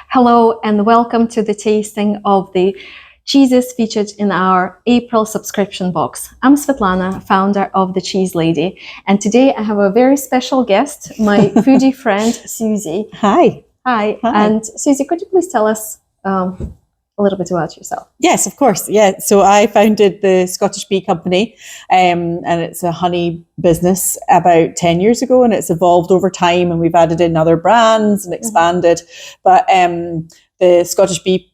Hello and welcome to the tasting of the cheeses featured in our April subscription box. I'm Svetlana, founder of The Cheese Lady, and today I have a very special guest, my foodie friend, Suzie. Hi. Hi. And Suzie, could you please tell us a little bit about yourself? Yes, of course. Yeah. So I founded the Scottish Bee Company, and it's a honey business about 10 years ago, and it's evolved over time, and we've added in other brands and expanded. But the Scottish Bee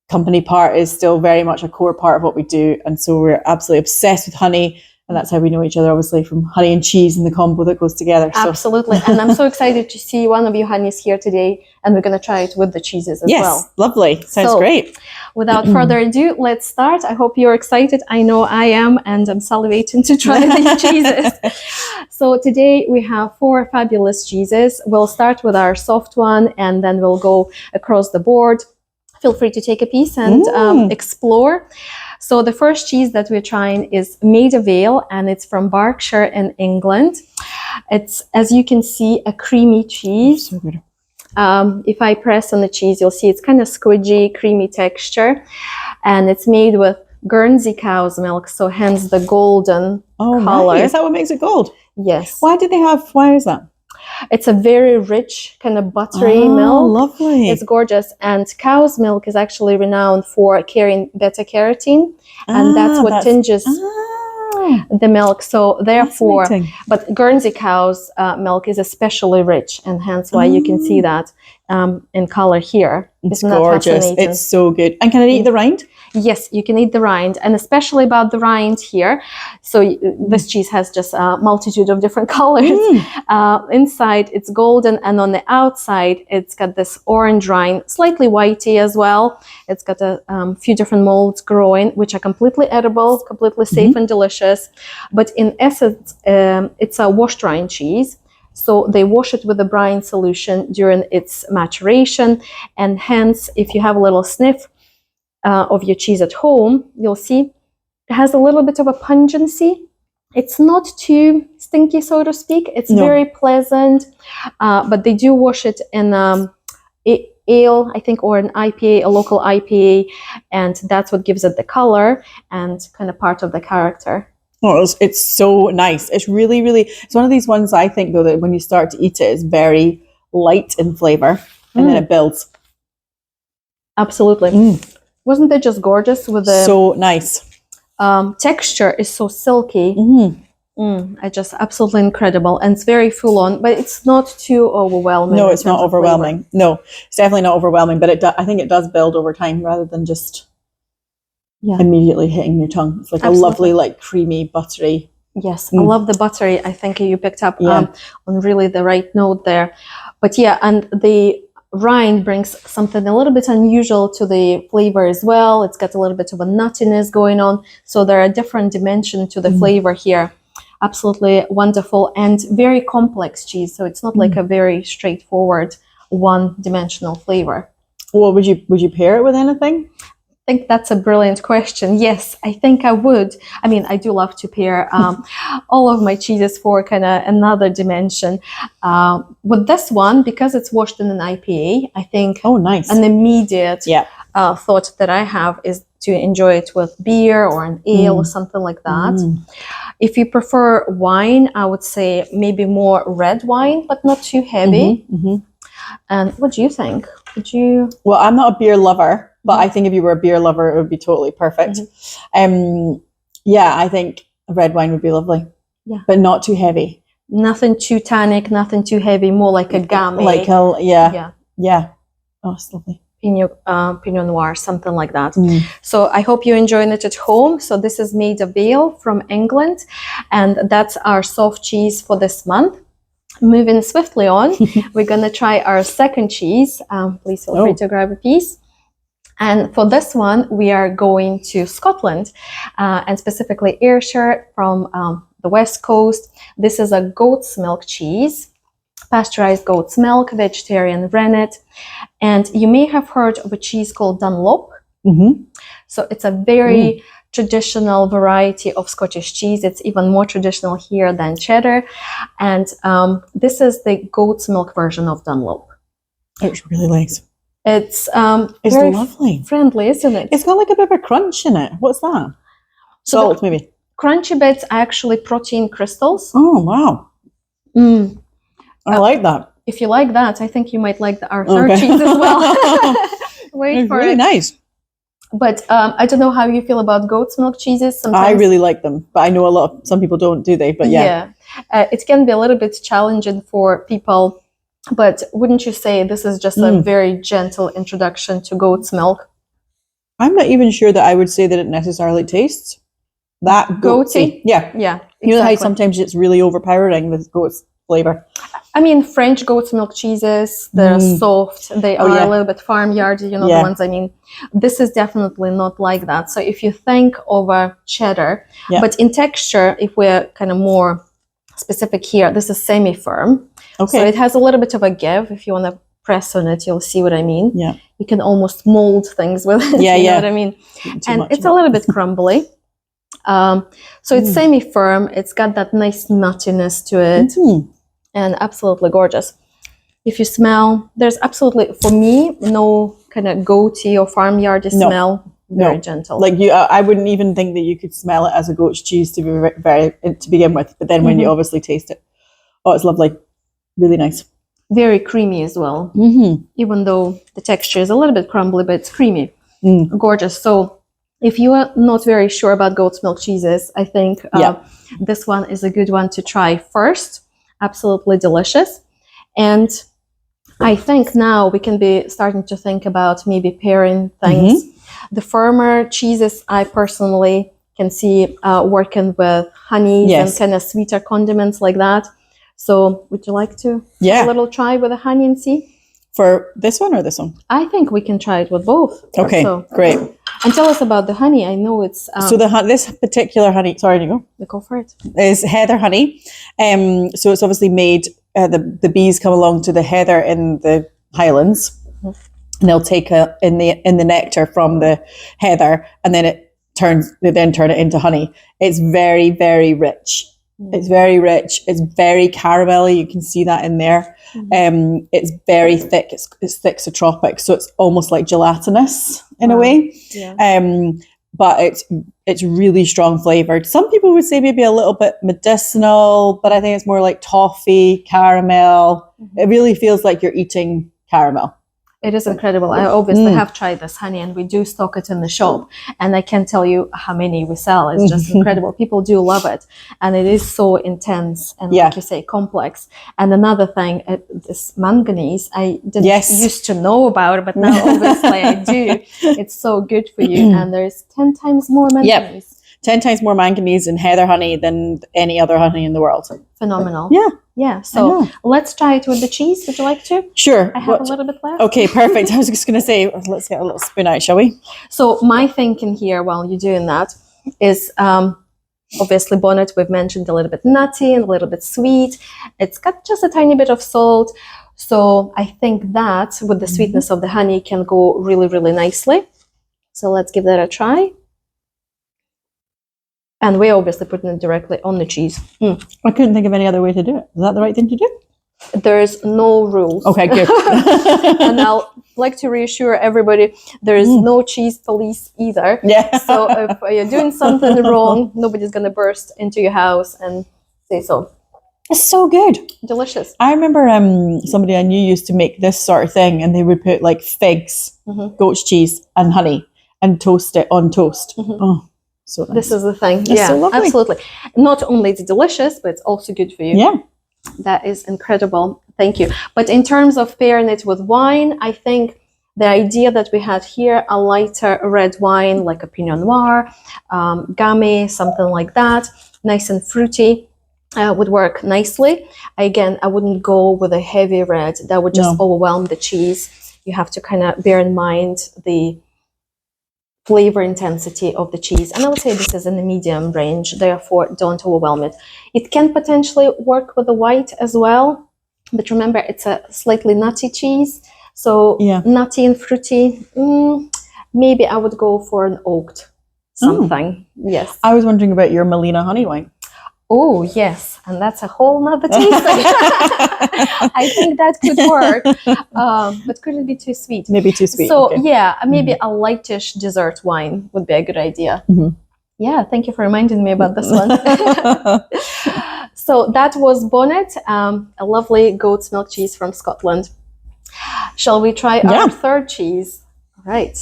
Company part is still very much a core part of what we do. And so we're absolutely obsessed with honey. And that's how we know each other, obviously, from honey and cheese and the combo that goes together. So. Absolutely. And I'm so excited to see one of your honeys here today. And we're going to try it with the cheeses as well. Yes, lovely. Sounds great. Without further ado, let's start. I hope you're excited. I know I am, and I'm salivating to try these cheeses. So today we have 4 fabulous cheeses. We'll start with our soft one, and then we'll go across the board. Feel free to take a piece and explore. So the first cheese that we're trying is Maida Vale, and it's from Berkshire in England. It's, as you can see, a creamy cheese. So good. If I press on the cheese, you'll see it's kind of squidgy, creamy texture. And it's made with Guernsey cow's milk, so hence the golden color. Right. Is that what makes it gold? Yes. Why is that? It's a very rich, kind of buttery milk. Lovely. It's gorgeous. And cow's milk is actually renowned for carrying beta-carotene. And that's what tinges the milk. So therefore, but Guernsey cow's milk is especially rich, and hence why you can see that in color here. It's gorgeous. It's so good. And can I eat the rind? Yes, you can eat the rind, and especially about the rind here. So this cheese has just a multitude of different colors. Inside it's golden, and on the outside it's got this orange rind, slightly whitey as well. It's got a few different molds growing, which are completely edible, completely safe and delicious. But in essence, it's a washed rind cheese. So they wash it with a brine solution during its maturation, and hence, if you have a little sniff of your cheese at home, you'll see it has a little bit of a pungency. It's not too stinky, so to speak. It's very pleasant, but they do wash it in ale, I think, or an IPA, a local IPA, and that's what gives it the color and kind of part of the character. Oh, it's so nice. It's really, it's one of these ones I think, though, that when you start to eat it, it's very light in flavor, and then it builds. Absolutely. Wasn't it just gorgeous with the... So nice. Texture is so silky. I just absolutely incredible. And it's very full on, but it's not too overwhelming. No, it's not overwhelming. No, it's definitely not overwhelming, but I think it does build over time rather than just immediately hitting your tongue. It's like a lovely, like creamy, buttery. Yes, I love the buttery. I think you picked up on really the right note there. But yeah, and the rind brings something a little bit unusual to the flavor as well. It's got a little bit of a nuttiness going on. So there are different dimensions to the flavor here. Absolutely wonderful and very complex cheese. So it's not like a very straightforward one-dimensional flavor. Well, would you pair it with anything? I think that's a brilliant question. Yes, I think I would. I mean, I do love to pair all of my cheeses for kind of another dimension. With this one, because it's washed in an IPA, I think an immediate thought that I have is to enjoy it with beer or an ale or something like that. If you prefer wine, I would say maybe more red wine, but not too heavy. And what do you think? Would you? Well, I'm not a beer lover. But I think if you were a beer lover, it would be totally perfect. I think red wine would be lovely. Yeah. But not too heavy. Nothing too tannic, nothing too heavy, more like a gamay. Like oh, it's lovely. Pinot Noir, something like that. So I hope you're enjoying it at home. So this is Maida Vale from England, and that's our soft cheese for this month. Moving swiftly on, we're going to try our second cheese. Please feel free to grab a piece. And for this one, we are going to Scotland, and specifically Ayrshire from the West Coast. This is a goat's milk cheese, pasteurized goat's milk, vegetarian rennet. And you may have heard of a cheese called Dunlop. So it's a very traditional variety of Scottish cheese. It's even more traditional here than cheddar. And this is the goat's milk version of Dunlop. It's really nice. It's It's very lovely. friendly, isn't it? It's got like a bit of a crunch in it. What's that? So Salt, maybe. crunchy bits are actually protein crystals. Oh, wow. Mm. I like that. If you like that, I think you might like our third cheese as well. Wait It's for really it. nice. But I don't know how you feel about goat's milk cheeses. Sometimes I really like them, but I know some people don't, do they? But yeah. It can be a little bit challenging for people. But wouldn't you say this is just a very gentle introduction to goat's milk? I'm not even sure that I would say that it necessarily tastes that goaty. Yeah. Yeah. You know how sometimes it's really overpowering with goat's flavor. I mean, French goat's milk cheeses, they're soft. They are a little bit farmyard, the ones I mean. This is definitely not like that. So if you think of a cheddar, but in texture, if we're kind of more specific here, this is semi-firm. Okay. So it has a little bit of a give. If you want to press on it, you'll see what I mean. Yeah. You can almost mold things with it. Yeah, you know what I mean? And it's a little bit crumbly. So it's semi-firm. It's got that nice nuttiness to it. And absolutely gorgeous. If you smell, there's absolutely, for me, no kind of goaty or farmyardy smell. Very gentle. Like I wouldn't even think that you could smell it as a goat's cheese to begin with. But then when you obviously taste it, oh, it's lovely. Really nice. Very creamy as well. Even though the texture is a little bit crumbly, but it's creamy. Gorgeous. So if you are not very sure about goat's milk cheeses, I think this one is a good one to try first. Absolutely delicious. And I think now we can be starting to think about maybe pairing things. The firmer cheeses, I personally can see working with honeys and kind of sweeter condiments like that. So would you like to have a little try with a honey and see? For this one or this one? I think we can try it with both. Okay, great. And tell us about the honey. I know it's... so this particular honey, sorry, you go for it. Is heather honey. So it's obviously made, the bees come along to the heather in the Highlands, and they'll take in the nectar from the heather, and then they then turn it into honey. It's very, very rich. It's very rich. It's very caramelly. You can see that in there. It's very thick. It's thick satropic, so it's almost like gelatinous in a way. But it's really strong flavored. Some people would say maybe a little bit medicinal, but I think it's more like toffee, caramel. It really feels like you're eating caramel. It is incredible. I obviously have tried this honey, and we do stock it in the shop, and I can't tell you how many we sell. It's just incredible. People do love it, and it is so intense and, like you say, complex. And another thing, this manganese, I didn't used to know about it, but now obviously I do. It's so good for you, and there's 10 times more manganese. 10 times more manganese in heather honey than any other honey in the world. Phenomenal. Yeah. So let's try it with the cheese. Would you like to? Sure. I have a little bit left. Okay, perfect. I was just going to say, let's get a little spoon out, shall we? So my thinking here while you're doing that is obviously Bonnet, we've mentioned a little bit nutty and a little bit sweet. It's got just a tiny bit of salt. So I think that with the sweetness of the honey can go really, really nicely. So let's give that a try. And we're obviously putting it directly on the cheese. I couldn't think of any other way to do it. Is that the right thing to do? There's no rules. Okay, good. And I'll like to reassure everybody, there is no cheese police either. Yeah. So if you're doing something wrong, nobody's going to burst into your house and say so. It's so good. Delicious. I remember somebody I knew used to make this sort of thing, and they would put like figs, goat's cheese, and honey, and toast it on toast. Oh. So nice. This is the thing. It's so lovely. Absolutely. Not only is it delicious, but it's also good for you. Yeah. That is incredible. Thank you. But in terms of pairing it with wine, I think the idea that we had here, a lighter red wine like a Pinot Noir, Gamay, something like that, nice and fruity, would work nicely. Again, I wouldn't go with a heavy red. That would just overwhelm the cheese. You have to kind of bear in mind the flavor intensity of the cheese, and I would say this is in the medium range, therefore don't overwhelm it. It can potentially work with the white as well, but remember it's a slightly nutty cheese, so nutty and fruity, maybe I would go for an oaked something. Yes. I was wondering about your Melina honey wine. Oh, yes. And that's a whole nother taste. I think that could work. But could it be too sweet? Maybe too sweet. So, okay. yeah, maybe a lightish dessert wine would be a good idea. Mhm. Yeah, thank you for reminding me about this one. So that was Bonnet, a lovely goat's milk cheese from Scotland. Shall we try our third cheese? All right.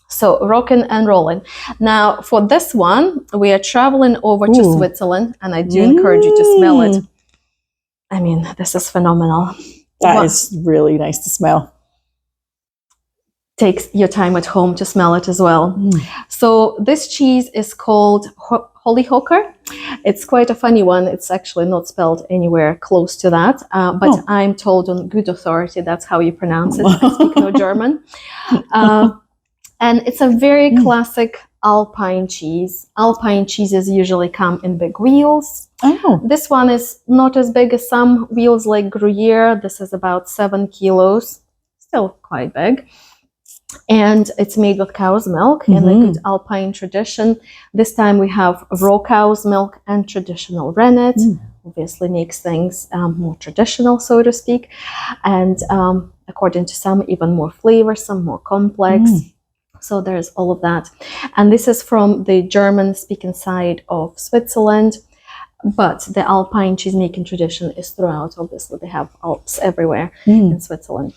So rockin' and rollin'. Now for this one, we are traveling over to Switzerland, and I do encourage you to smell it. I mean, this is phenomenal. That is really nice to smell. Take your time at home to smell it as well. So this cheese is called Chällerhocker. It's quite a funny one. It's actually not spelled anywhere close to that, but I'm told on good authority that's how you pronounce it. I speak no German. And it's a very classic Alpine cheese. Alpine cheeses usually come in big wheels. This one is not as big as some wheels like Gruyere. This is about 7 kilos, still quite big. And it's made with cow's milk in a good Alpine tradition. This time we have raw cow's milk and traditional rennet. Obviously makes things more traditional, so to speak. And according to some, even more flavorsome, more complex. So there's all of that. And this is from the German-speaking side of Switzerland. But the Alpine cheesemaking tradition is throughout. Obviously, they have Alps everywhere in Switzerland.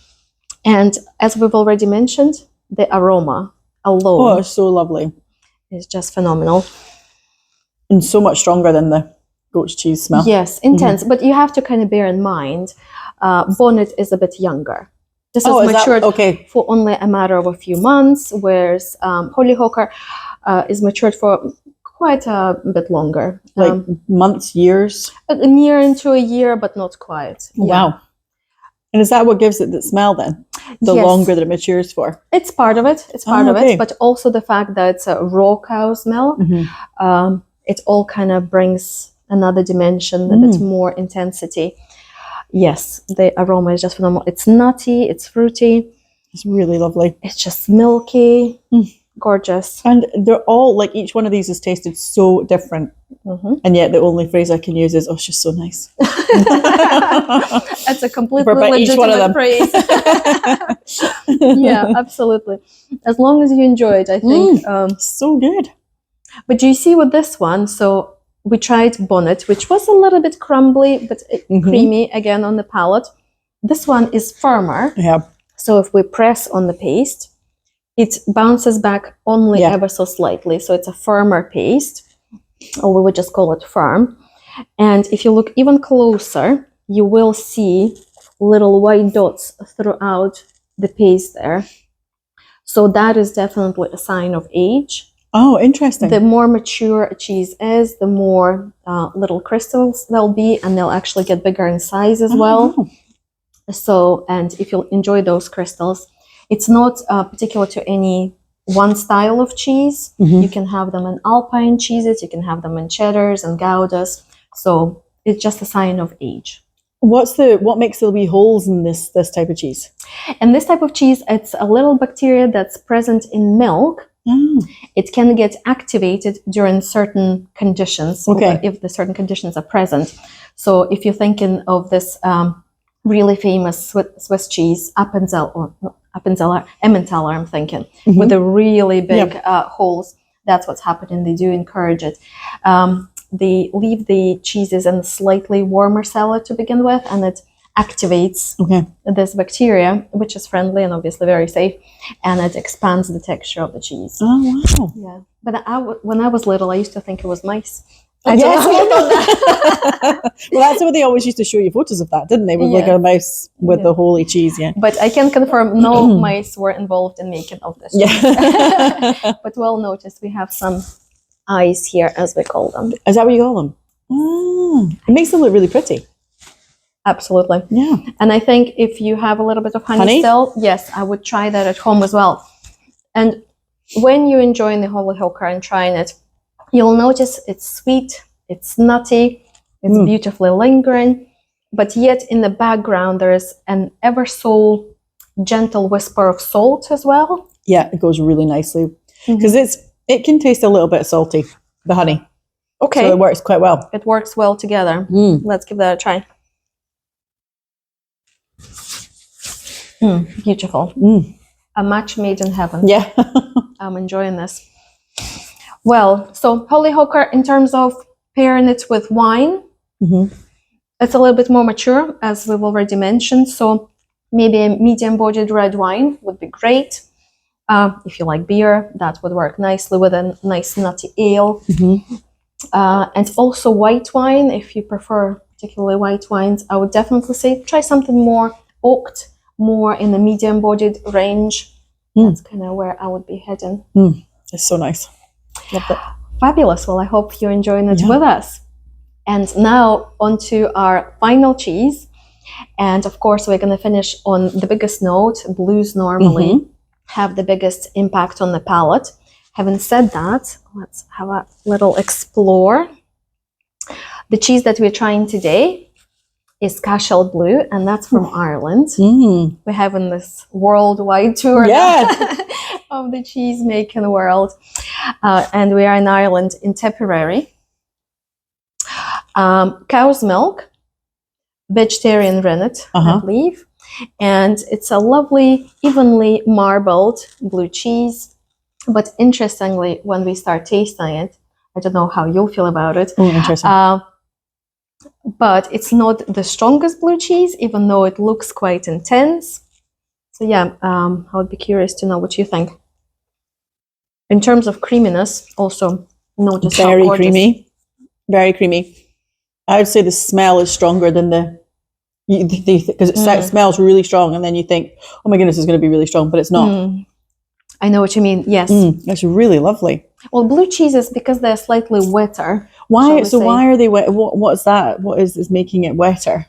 And as we've already mentioned, the aroma alone it's so lovely. Is just phenomenal. And so much stronger than the goat's cheese smell. Yes, intense. But you have to kind of bear in mind, Bonnet is a bit younger. This is matured for only a matter of a few months, whereas Chällerhocker is matured for quite a bit longer. Like months, years? Near into a year, but not quite. Wow. And is that what gives it the smell then? The longer that it matures for? It's part of it. It's part of it. But also the fact that it's a raw cow's milk, it all kind of brings another dimension, a bit more intensity. Yes, the aroma is just phenomenal. It's nutty, it's fruity. It's really lovely. It's just milky, gorgeous. And they're all, like, each one of these is tasted so different. And yet the only phrase I can use is, oh, she's so nice. That's a completely legitimate phrase. Yeah, absolutely. As long as you enjoy it, I think. So good. But do you see with this one? So we tried Bonnet, which was a little bit crumbly, but creamy again on the palate. This one is firmer. Yeah. So if we press on the paste, it bounces back only ever so slightly. So it's a firmer paste, or we would just call it firm. And if you look even closer, you will see little white dots throughout the paste there. So that is definitely a sign of age. Oh, interesting. The more mature a cheese is, the more little crystals there'll be, and they'll actually get bigger in size as well. So, and if you enjoy those crystals, it's not particular to any one style of cheese. You can have them in Alpine cheeses, you can have them in cheddars and Goudas. So it's just a sign of age. What makes the wee holes in this type of cheese? And this type of cheese, it's a little bacteria that's present in milk. It can get activated during certain conditions, if the certain conditions are present. So if you're thinking of this really famous Swiss cheese, Emmentaler, I'm thinking, with the really big holes, that's what's happening. They do encourage it. They leave the cheeses in a slightly warmer cellar to begin with, and it activates this bacteria, which is friendly and obviously very safe, and it expands the texture of the cheese. Oh, wow. Yeah. But when I was little, I used to think it was mice. Well, that's what they always used to show you photos of that, didn't they? With like a mouse with the holy cheese, But I can confirm no mice were involved in making of this cheese. But well noticed, we have some eyes here, as we call them. Is that what you call them? It makes them look really pretty. Absolutely. Yeah. And I think if you have a little bit of honey still, yes, I would try that at home as well. And when you're enjoying the Chällerhocker and trying it, you'll notice it's sweet, it's nutty, it's beautifully lingering, but yet in the background there is an ever so gentle whisper of salt as well. Yeah, it goes really nicely because it can taste a little bit salty, the honey. Okay. So it works quite well. It works well together. Let's give that a try. Beautiful. A match made in heaven. Yeah. I'm enjoying this. Well, so Chällerhocker, in terms of pairing it with wine, it's a little bit more mature, as we've already mentioned. So maybe a medium-bodied red wine would be great. If you like beer, that would work nicely with a nice nutty ale. And also white wine, if you prefer particularly white wines, I would definitely say try something more oaked, more in the medium-bodied range. That's kind of where I would be heading. It's so nice. Loved it. Fabulous. Well, I hope you're enjoying it with us. And now on to our final cheese. And of course, we're going to finish on the biggest note. Blues normally have the biggest impact on the palate. Having said that, let's have a little explore. The cheese that we're trying today is Cashel Blue, and that's from Ireland. We're having this worldwide tour of the cheese making world. And we are in Ireland, in Tipperary. Cow's milk, vegetarian rennet, I believe. And it's a lovely, evenly marbled blue cheese. But interestingly, when we start tasting it, I don't know how you'll feel about it. Interesting. But it's not the strongest blue cheese, even though it looks quite intense. So yeah, I would be curious to know what you think. In terms of creaminess, also notice how Very gorgeous. creamy. Very creamy. I would say the smell is stronger than because it smells really strong, and then you think, oh my goodness, it's going to be really strong, but it's not. I know what you mean. Yes. It's really lovely. Well, blue cheeses, because they're slightly wetter. Why? So why are they wet? What's that? What is making it wetter?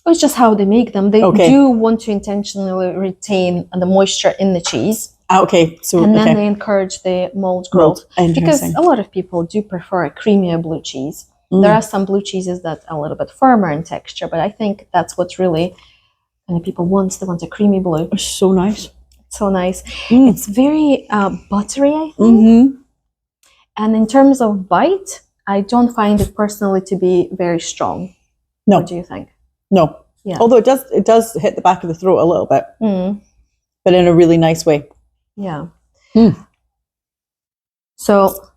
It's just how they make them. They do want to intentionally retain the moisture in the cheese. Okay. So and then they encourage the mold growth. Because a lot of people do prefer a creamier blue cheese. There are some blue cheeses that are a little bit firmer in texture, but I think that's what's really people want. They want a creamy blue. It's so nice. So nice. It's very buttery, I think. And in terms of bite, I don't find it personally to be very strong. No. What do you think? No. Yeah. Although it does hit the back of the throat a little bit, but in a really nice way. Yeah. So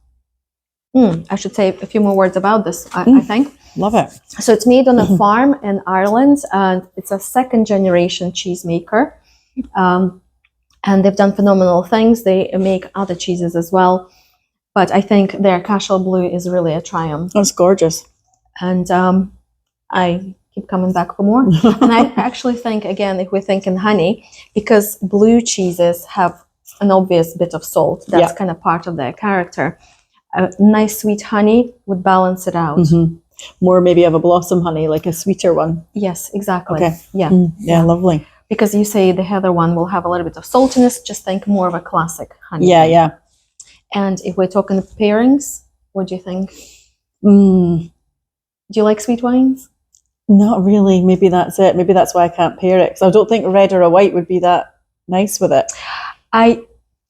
I should say a few more words about this, I think. Love it. So it's made on a farm in Ireland, and it's a second-generation cheesemaker. And they've done phenomenal things. They make other cheeses as well. But I think their Cashel Blue is really a triumph. That's gorgeous. And I keep coming back for more. And I actually think, again, if we're thinking honey, because blue cheeses have an obvious bit of salt. That's kind of part of their character. A nice sweet honey would balance it out. More maybe of a blossom honey, like a sweeter one. Yes, exactly. Okay. Yeah. Lovely. Because you say the heather one will have a little bit of saltiness, just think more of a classic honey. Yeah. And if we're talking pairings, what do you think? Do you like sweet wines? Not really. Maybe that's it. Maybe that's why I can't pair it. Because I don't think a red or a white would be that nice with it. I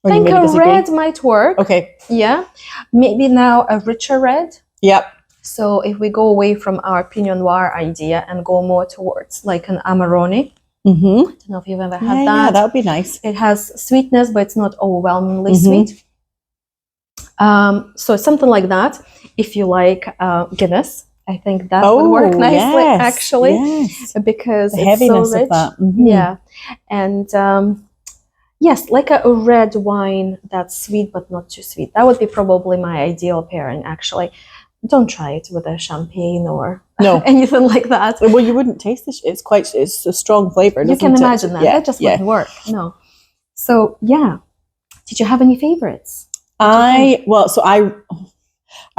think a red might work. Okay. Yeah. Maybe now a richer red. Yep. So if we go away from our Pinot Noir idea and go more towards like an Amarone. I don't know if you've ever had that. Yeah, that would be nice. It has sweetness, but it's not overwhelmingly sweet. So something like that. If you like Guinness, I think that would work nicely, actually, because the it's heaviness so rich. of that. Yeah, and yes, like a red wine that's sweet but not too sweet. That would be probably my ideal pairing, actually. Don't try it with a champagne or anything like that. Well, you wouldn't taste it. It's a strong flavor. You can imagine that. That just wouldn't work. No. So yeah. Did you have any favorites? I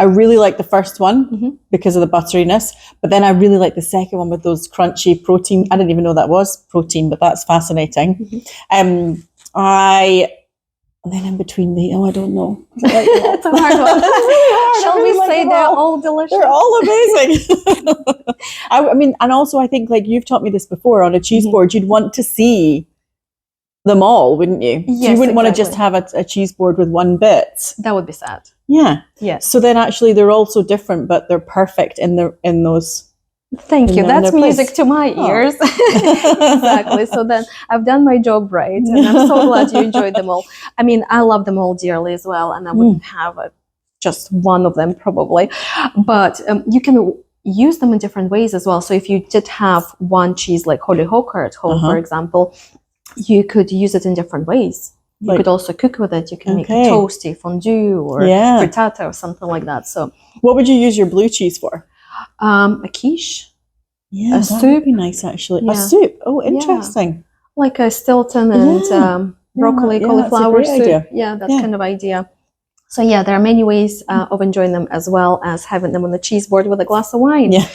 really like the first one because of the butteriness, but then I really like the second one with those crunchy protein. I didn't even know that was protein, but that's fascinating. And then in between I don't know. It's a hard one. Shall we say they're all delicious? They're all amazing. I mean, and also I think, like you've taught me this before, on a cheese board, you'd want to see them all, wouldn't you? So Yes, you wouldn't want to just exactly. have a cheese board with one bit. That would be sad. Yeah. Yes. So then actually they're all so different, but they're perfect in those. Thank you. in That's their place. music to my Oh. ears. Exactly. So then I've done my job right, and I'm so glad you enjoyed them all. I mean, I love them all dearly as well, and I wouldn't have just one of them probably. But you can use them in different ways as well. So if you did have one cheese like Chällerhocker at home, for example, you could use it in different ways. You could also cook with it. You can make a toasty, fondue, or frittata or something like that. So what would you use your blue cheese for? A quiche. Yeah, that soup. would be nice actually. A soup. Oh, interesting. Like a Stilton and broccoli, cauliflower that's a great soup. idea. Yeah, that kind of idea. So yeah, there are many ways of enjoying them, as well as having them on the cheese board with a glass of wine. Yeah.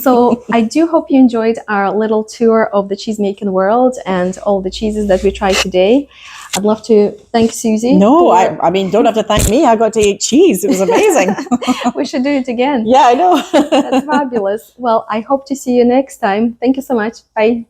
So I do hope you enjoyed our little tour of the cheesemaking world and all the cheeses that we tried today. I'd love to thank Suzie. No, I mean, don't have to thank me. I got to eat cheese. It was amazing. We should do it again. Yeah, I know. That's fabulous. Well, I hope to see you next time. Thank you so much. Bye.